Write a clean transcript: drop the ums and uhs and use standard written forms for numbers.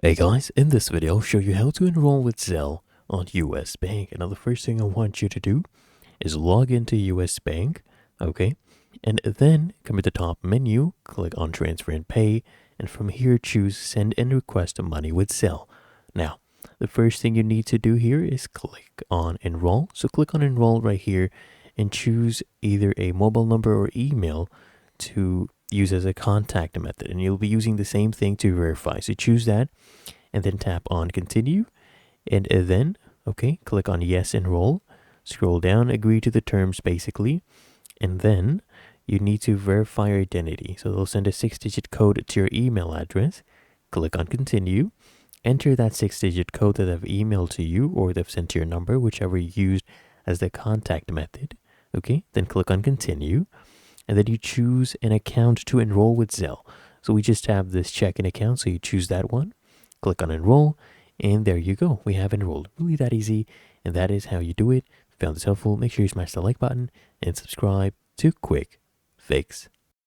Hey guys, in this video I'll show you how to enroll with Zelle on US Bank. Now the first thing I want you to do is log into US Bank, okay? And then come to the top menu, click on Transfer and Pay, and from here choose Send and Request Money with Zelle. Now, the first thing you need to do here is click on Enroll. So click on Enroll right here and choose either a mobile number or email to use as a contact method, and you'll be using the same thing to verify. So choose that and then tap on continue, and then click on yes, enroll. Scroll down, agree to the terms basically, and then you need to verify your identity. So they'll send a 6-digit code to your email address. Click on continue, enter that 6-digit code that they've emailed to you or they've sent to your number, whichever you used as the contact method. Then click on continue, and then you choose an account to enroll with Zelle. So we just have this checking account, so you choose that one, click on enroll, and there you go. We have enrolled. Really that easy, and that is how you do it. If you found this helpful, make sure you smash the like button and subscribe to Quick Fix.